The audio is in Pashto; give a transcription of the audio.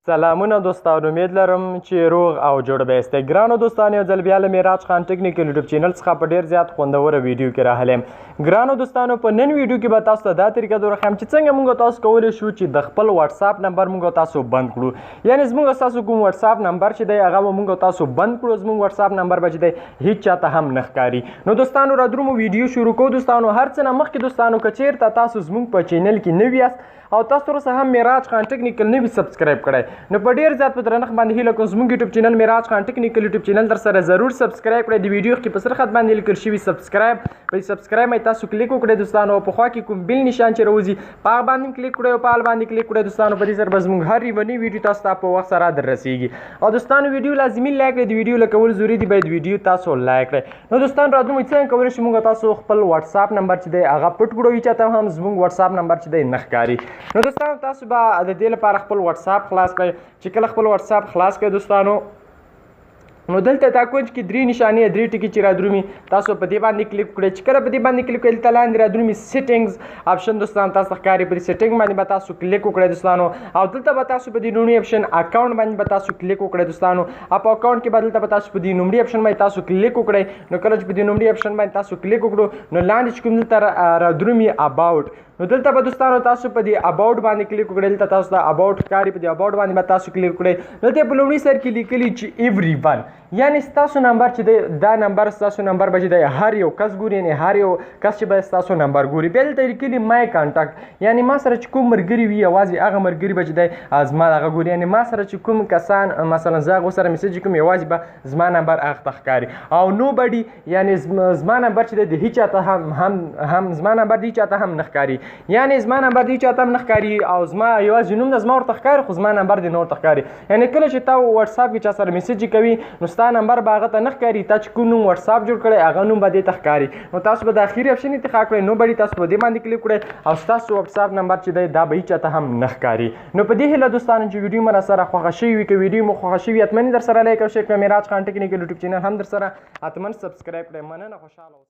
سلامونه دوستانو، امید لرم چې روغ او جوړ به یاستئ. ګرانو دوستانو، یو ځل بیا له معراج خان ټیکنیکل یوټیوب چینل څخه په ډېر زیات خوندوره ویډیو کې راغلی یم. ګرانو دوستانو، په نن ویډیو کې به تاسو ته دا طریقه درښیم چې څنګه موږ تاسو کولی شو چې د خپل واتساپ نمبر موږ تاسو بند کړو. یعنې زموږ ستاسو کوم واتساپ نمبر چې دی هغه به موږ تاسو بند کړو. زموږ واتساپ نمبر به چې دی هیڅ چاته هم نه ښکاري. نو دوستانو، را درومو ویډیو شروع کوو. دوستانو، هر څه نه مخکې دوستانو، که چېرته تاسو زموږ په چینل کې نوي یاست او تاسو تر اوسه هم معراج خان ټیکنیکل نه وي سبسکرایب کړی، نو په ډېر زیات په درنښت باندې هیله کوم زموږ یوټیوب چینل معراج خان ټیکنیکل یوټیوب چینل در سره ضرور سبسکرایب کړئ. د ویډیو کې په سر خط باندې لیکل شوي سبسکرایب، په سبسکرایب باندې تاسو کلیک وکړئ دوستانو. په خوا کې کوم بیل نشان چې راوځي په هغه باندې کلیک کړئ او په هغه باندې کلیک کړئ دوستانو. په دې سره به زموږ هر یوه نوې ویډیو تاسو ته په وخت سره در رسیږي. او دوستانو، ویډیو لازمي لایک کړئ. د ویډیو لایک کول ضروري دي، باید ویډیو تاسو لایک کړئ. نو دوستانو، راځو څنګه کولی شو موږ تاسو خپل واتساپ نمبر چې دی هغه پټ کړو، هیچ چاته هم زموږ واتساپ نمبر چې دی نه ښکاري. نو دوستانو، تاسو به د دې لپاره خپل واتساپ خلاص کړئ. چې کله خپل واتساپ خلاص کړئ دوستانو، نو دلته تا کونج کې درې نشانې درې ټکي چې را درومي، تاسو په دې باندې کلیک کړئ. چې کله په دې باندې کلیک کړئ، دلته لاندې را درومي سیټینګز آپشن دوستانو، تاسو ښکاري. په دې سیټینګ باندې به تاسو کلیک وکړئ دوستانو. او دلته به تاسو په دې لومړي آپشن اکاونټ باندې به تاسو کلیک وکړئ دوستانو. او په اکاونټ کې به دلته به تاسو په دې لومړي آپشن باندې تاسو کلیک وکړئ. نو کله چې په دې لومړي آپشن باندې تاسو کلیک وکړو، نو لاندې چې کوم دلته را درومي اباوټ، نو دلته به دوستانو تاسو په دې اباوټ باندې کلیک وکړئ. دلته تاسو ته اباوټ ښکاري، په دې اباوټ باندې به تاسو کلیک وکړئ. دلته په لومړي سر کې لیکلي چې ایوری ون، یعنې ستاسو نمبر چې دی دا نمبر ستاسو نمبر به چې دی هر یو کس ګوري، یعنې هر یو کس چې به ستاسو نمبر ګوري. بیا دلته لیکلي مای کانټاکټ، یعنې ما سره چې کوم ملګري وي یوازې هغه ملګري به چې دی زما دغه ګوري. یعنې ما سره چې کوم کسان مثلا زه هغو سره میسج کوم، یوازې به زما نمبر هغه ته ښکاري. او نو بډي، یعنې زما نمبر چې دی د هیچ چاته هم زما نمبر د هیچ چاته هم نه ښکاري. یعنې زما نمبر د هیچ چاته هم نه ښکاري او زما یوازې نوم د زما ورته ښکاري، خو زما نمبر د نور ته ښکاري. یعنې کله چې تا واتساپ کې چا سره میسج کوي، نو ستا نمبر به هغه ته نه ښکاري. تا چې کوم نوم واتساپ جوړ کړی هغه نوم به دې ته ښکاري. نو تاسو به د اخري آپشن انتخاب کړئ، نو بډي، تاسو په دې باندې کلیک کړئ او ستاسو واتساپ نمبر چې دی دا به هیچ چاته هم نه ښکاري. نو په دې هیله دوستانو چې ویډیو مو را سره خوښه شوې وي، که ویډیو مو خوښه شوې وي حتمن در سره لایک او شیر کړئ. معراج خان ټیکنیکل یوټیوب چینل هم در سره حتمن سبسکرایب کړئ. مننه، خوشحاله اوسئ.